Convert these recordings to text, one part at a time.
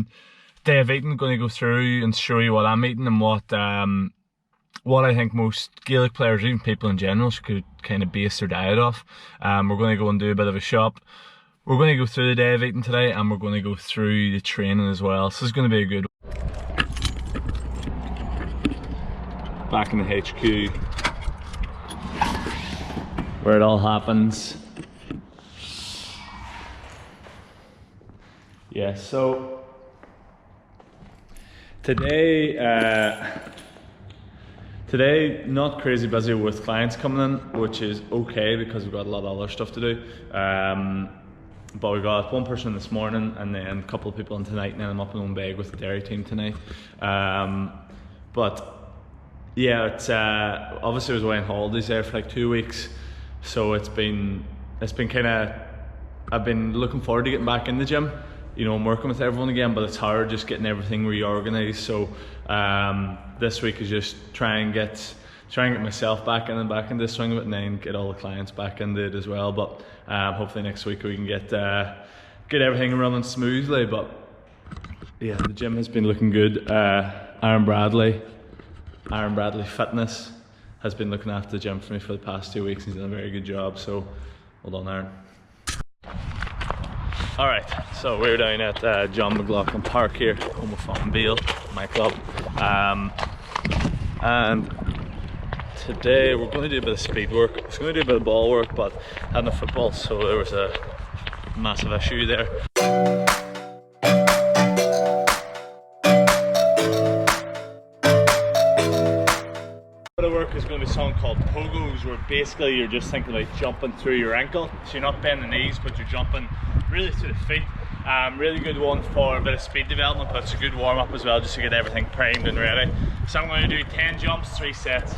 doing day of eating, going to go through and show you what I'm eating and what I think most Gaelic players, even people in general, could kind of base their diet off. We're going to go and do a bit of a shop. We're going to go through the day of eating today, and we're going to go through the training as well. So this is going to be a good one. Back in the HQ, where it all happens. Yeah, so today not crazy busy with clients coming in, which is okay because we've got a lot of other stuff to do. But we got one person this morning and then a couple of people in tonight, and then I'm up in Owenbeg with the dairy team tonight. But yeah, it's obviously I was away on holidays there for like 2 weeks, so it's been kind of, I've been looking forward to getting back in the gym, you know, and working with everyone again, but it's hard just getting everything reorganized. So this week is just try and get myself back in the swing of it, and then get all the clients back into it as well. But hopefully next week we can get everything running smoothly. But yeah, the gym has been looking good. Aaron Bradley Fitness has been looking after the gym for me for the past 2 weeks. He's done a very good job, so well done, Aaron. Alright, so we're down at John McLaughlin Park here, home of Fontainebleau, my club. And today we're going to do a bit of speed work. I was going to do a bit of ball work, but I had no football, so there was a massive issue there. The work is going to be something called pogos, where basically you're just thinking about jumping through your ankle. So you're not bending the knees, but you're jumping really through the feet. Really good one for a bit of speed development, but it's a good warm up as well, just to get everything primed and ready. So I'm going to do 10 jumps, 3 sets.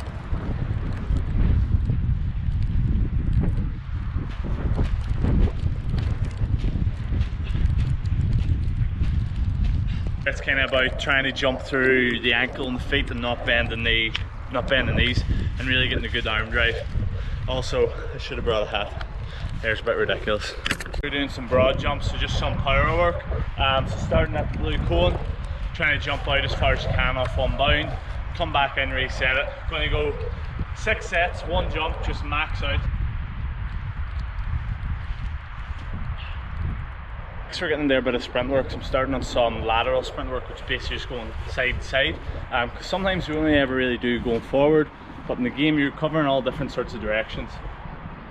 It's kind of about trying to jump through the ankle and the feet and not bend the knees, and really getting a good arm drive. Also, I should have brought a hat. Hair's a bit ridiculous. We're doing some broad jumps, so just some power work. So starting at the blue cone, trying to jump out as far as you can off one bound, come back in, reset it. Going to go 6 sets, 1 jump, just max out. Next we're getting there a bit of sprint work. So I'm starting on some lateral sprint work, which is basically just going side to side. Because sometimes we only ever really do going forward, but in the game you're covering all different sorts of directions.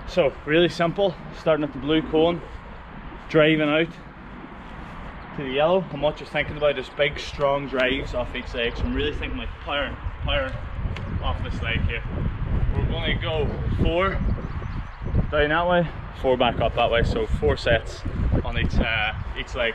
So really simple, starting at the blue cone, driving out to the yellow, and what you're thinking about is big strong drives off each leg. So I'm really thinking like power off this leg here. We're going to go 4 down that way, 4 back up that way, so 4 sets on each leg.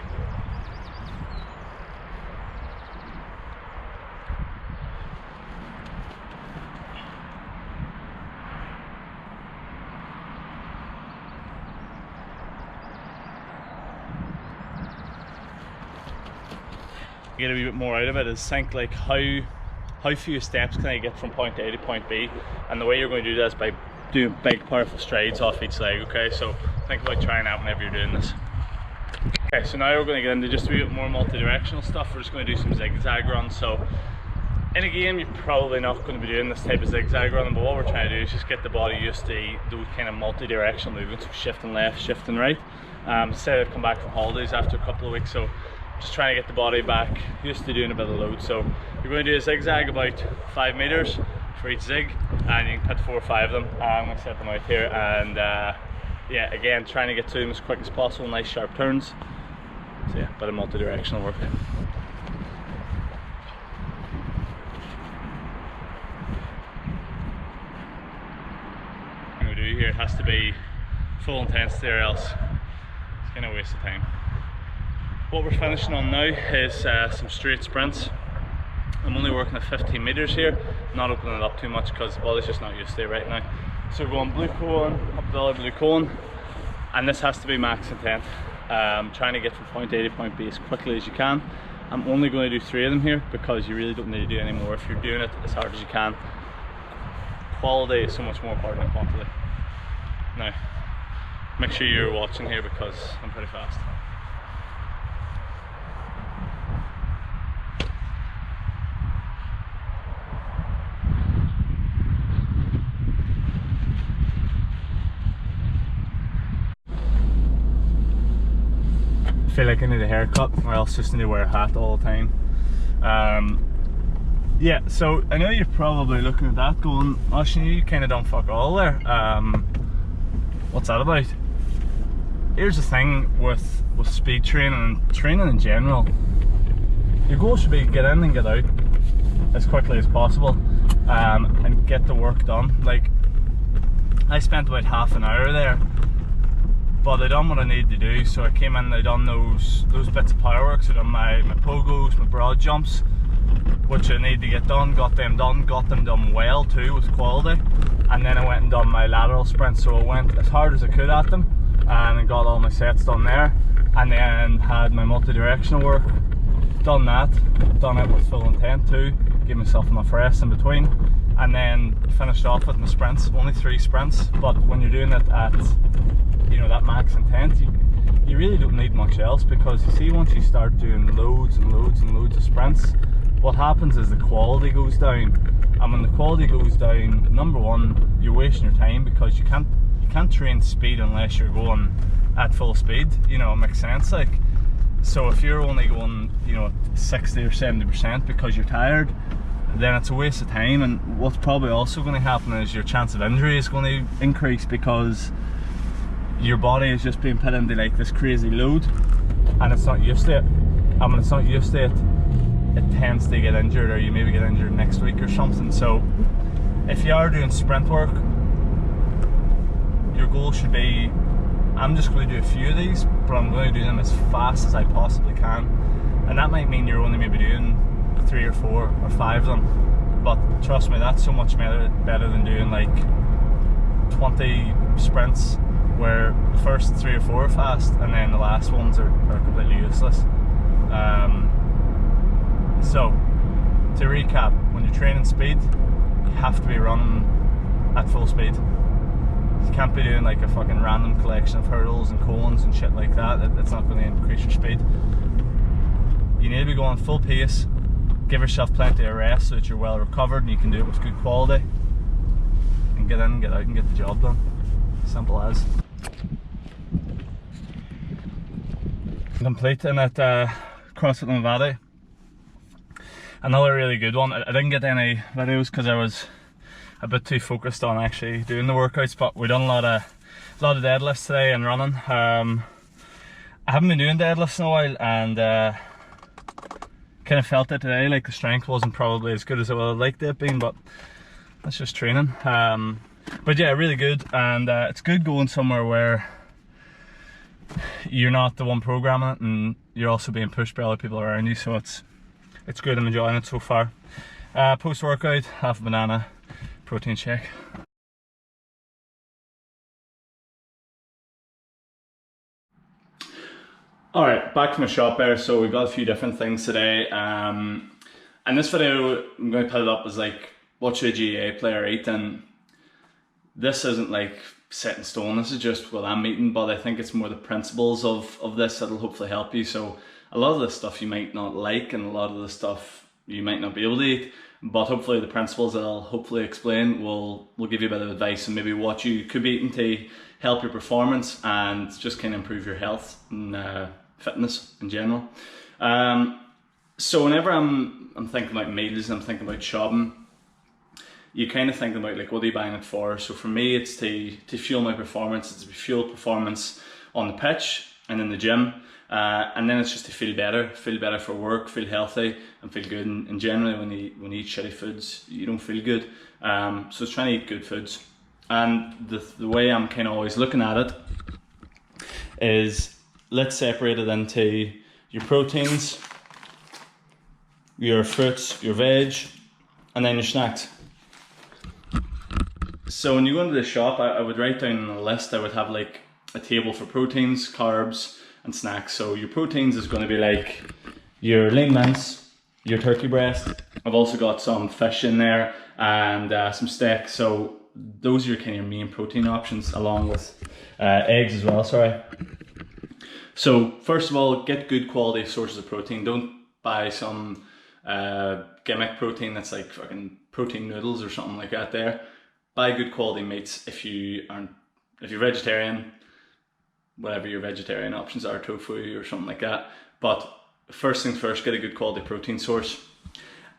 Get a wee bit more out of it is think like how few steps can I get from point A to point B, and the way you're going to do that is by doing big powerful strides off each leg. Okay, so think about trying that whenever you're doing this. Okay, so now we're going to get into just a wee bit more multi-directional stuff. We're just going to do some zigzag runs. So in a game you're probably not going to be doing this type of zigzag running, but what we're trying to do is just get the body used to those kind of multi-directional movements, so shifting left, shifting right. Say I've come back from holidays after a couple of weeks, so just trying to get the body back used to doing a bit of load. So you're going to do a zigzag about 5 meters for each zig, and you can put 4 or 5 of them. I'm going to set them out here, and yeah, again trying to get to them as quick as possible, nice sharp turns. So yeah, bit of multi-directional work. What we do here, it has to be full intensity or else it's kind of a waste of time. What we're finishing on now is some straight sprints. I'm only working at 15 meters here, not opening it up too much because the body's just not used to it right now. So we're going blue cone, up the other blue cone, and this has to be max intent. Trying to get from point A to point B as quickly as you can. I'm only going to do 3 of them here because you really don't need to do any more if you're doing it as hard as you can. Quality is so much more important than quantity. Now, make sure you're watching here because I'm pretty fast. feel like I need a haircut, or else just need to wear a hat all the time. Yeah, so I know you're probably looking at that going, Oisín, you kind of done fuck all there. What's that about? Here's the thing with speed training and training in general. Your goal should be get in and get out as quickly as possible, and get the work done. Like, I spent about half an hour there, but I done what I needed to do. So I came in and I done those bits of power work. So I done my pogos, my broad jumps, which I need to get done, got them done well too, with quality. And then I went and done my lateral sprints, so I went as hard as I could at them, and I got all my sets done there. And then had my multi-directional work, done it with full intent too, gave myself enough rest in between, and then finished off with my sprints, only 3 sprints, but when you're doing it at, you know, that max intent, you really don't need much else, because you see, once you start doing loads and loads and loads of sprints, what happens is the quality goes down. And when the quality goes down, number one, you're wasting your time, because you can't train speed unless you're going at full speed, you know, it makes sense. Like, so if you're only going, you know, 60 or 70% because you're tired, then it's a waste of time. And what's probably also going to happen is your chance of injury is going to increase, because your body is just being put into like this crazy load and it's not used to it. And when it's not used to it, it tends to get injured, or you maybe get injured next week or something. So if you are doing sprint work, your goal should be, I'm just going to do a few of these, but I'm going to do them as fast as I possibly can. And that might mean you're only maybe doing 3 or 4 or 5 of them, but trust me, that's so much better than doing like 20 sprints where the first 3 or 4 are fast and then the last ones are completely useless. So to recap, when you're training speed, you have to be running at full speed. You can't be doing like a fucking random collection of hurdles and cones and shit like that. It's not going to increase your speed. You need to be going full pace, give yourself plenty of rest so that you're well recovered and you can do it with good quality, and get in, get out and get the job done. Simple as. Complete in at CrossFit Nevada. Another really good one. I didn't get any videos because I was a bit too focused on actually doing the workouts, but we done a lot of deadlifts today and running. I haven't been doing deadlifts in a while, and kind of felt it today, like the strength wasn't probably as good as I would have liked it being, but that's just training. But yeah, really good, and it's good going somewhere where you're not the one programming it and you're also being pushed by other people around you, so it's good. I'm enjoying it so far. Post workout, half a banana, protein shake. Alright, back from the shop there. So we've got a few different things today. And this video, I'm going to put it up as like, what should a GAA player eat? And this isn't like set in stone, this is just what I'm eating, but I think it's more the principles of this that'll hopefully help you. So a lot of the stuff you might not like, and a lot of the stuff you might not be able to eat, but hopefully the principles that I'll hopefully explain will give you a bit of advice on maybe what you could be eating to help your performance and just kind of improve your health and fitness in general. So whenever I'm thinking about meals and I'm thinking about shopping, you kind of think about like, what are you buying it for? So for me, it's to fuel my performance. It's to fuel performance on the pitch and in the gym. And then it's just to feel better for work, feel healthy and feel good. And generally when you eat shitty foods, you don't feel good. So it's trying to eat good foods. And the way I'm kind of always looking at it is, let's separate it into your proteins, your fruits, your veg, and then your snacks. So when you go into the shop, I would write down a list. I would have like a table for proteins, carbs, and snacks. So your proteins is going to be like your lean mince, your turkey breast. I've also got some fish in there and some steak. So those are your kind of main protein options, along with eggs as well, sorry. So first of all, get good quality sources of protein. Don't buy some gimmick protein that's like fucking protein noodles or something like that there. Buy good quality meats. If you're vegetarian, whatever your vegetarian options are, tofu or something like that. But first things first, get a good quality protein source.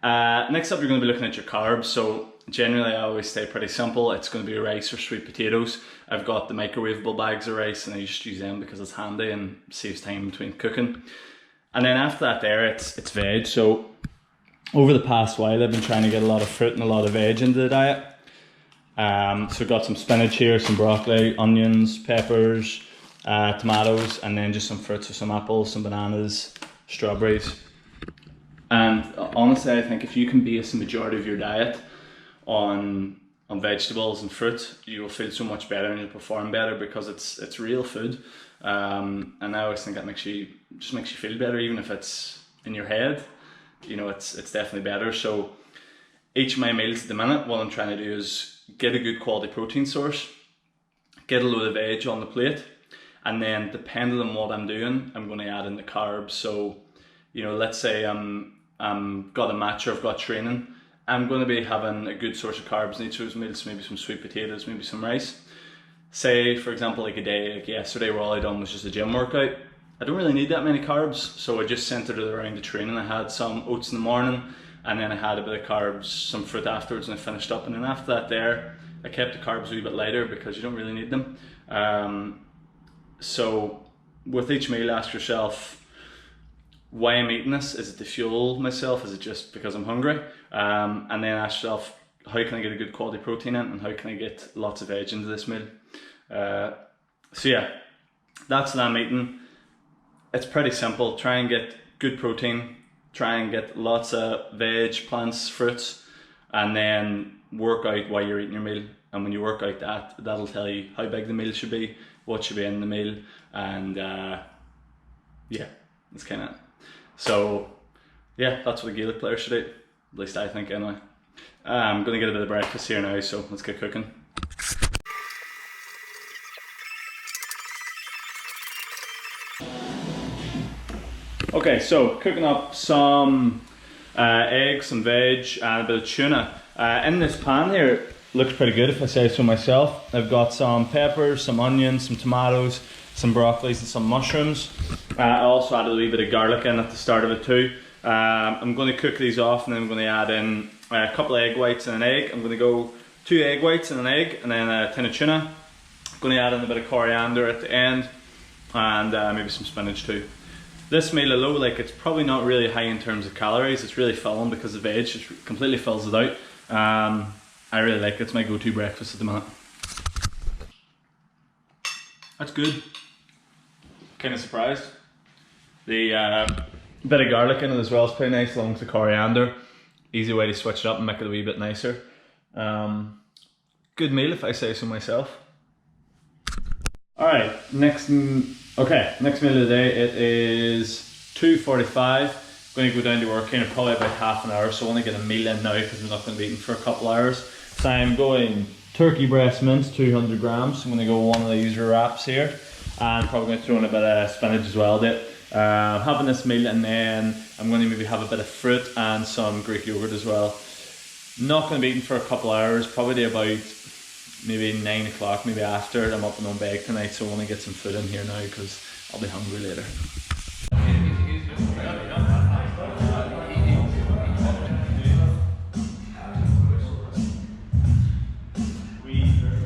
Next up, you're going to be looking at your carbs. So generally I always stay pretty simple. It's going to be rice or sweet potatoes. I've got the microwavable bags of rice and I just use them because it's handy and saves time between cooking. And then after that there, it's veg. So over the past while I've been trying to get a lot of fruit and a lot of veg into the diet. So I've got some spinach here, some broccoli, onions, peppers, tomatoes, and then just some fruits, so some apples, some bananas, strawberries. And honestly, I think if you can base the majority of your diet on vegetables and fruit, you will feel so much better and you'll perform better because it's real food. And I always think that makes you feel better, even if it's in your head. You know, it's definitely better. So each of my meals at the minute, what I'm trying to do is get a good quality protein source, get a load of veg on the plate, and then depending on what I'm doing, I'm going to add in the carbs. So, you know, let's say I'm got a match or I've got training, I'm going to be having a good source of carbs in each of those meals, maybe some sweet potatoes, maybe some rice. Say, for example, like a day like yesterday where all I done was just a gym workout. I don't really need that many carbs, so I just centered it around the training. I had some oats in the morning, and then I had a bit of carbs, some fruit afterwards, and I finished up. And then after that there, I kept the carbs a wee bit lighter because you don't really need them. So with each meal, ask yourself, why I'm eating this? Is it to fuel myself? Is it just because I'm hungry? And then ask yourself, how can I get a good quality protein in, and how can I get lots of veg into this meal? So yeah, that's what I'm eating. It's pretty simple. Try and get good protein, try and get lots of veg, plants, fruits, and then work out while you're eating your meal. And when you work out that'll tell you how big the meal should be, what should be in the meal, and yeah, that's kind of it. So yeah, that's what a Gaelic player should eat, at least I think anyway. I'm going to get a bit of breakfast here now, so let's get cooking. Okay, so cooking up some eggs, some veg, and a bit of tuna. In this pan here, looks pretty good if I say so myself. I've got some peppers, some onions, some tomatoes, some broccolis and some mushrooms. I also added a wee bit of garlic in at the start of it too. I'm going to cook these off and then I'm going to add in a couple of egg whites and an egg. I'm going to go 2 egg whites and an egg and then a tin of tuna. I'm going to add in a bit of coriander at the end and maybe some spinach too. This meal alone, like, it's probably not really high in terms of calories. It's really filling because the veg just completely fills it out. I really like it. It's my go-to breakfast at the minute. That's good. Kind of surprised. The bit of garlic in it as well is pretty nice, along with the coriander. Easy way to switch it up and make it a wee bit nicer. Good meal if I say so myself. Alright, next meal of the day. It is 2:45. I'm going to go down to work in probably about half an hour, so I want to get a meal in now because I'm not going to be eating for a couple hours. So I'm going turkey breast mince, 200 grams. I'm going to go one of these wraps here, and probably going to throw in a bit of spinach as well. Having this meal, and then I'm going to maybe have a bit of fruit and some Greek yogurt as well. Not going to be eating for a couple hours, probably about maybe 9 o'clock, maybe after. I'm up and on bed tonight, so I want to get some food in here now because I'll be hungry later.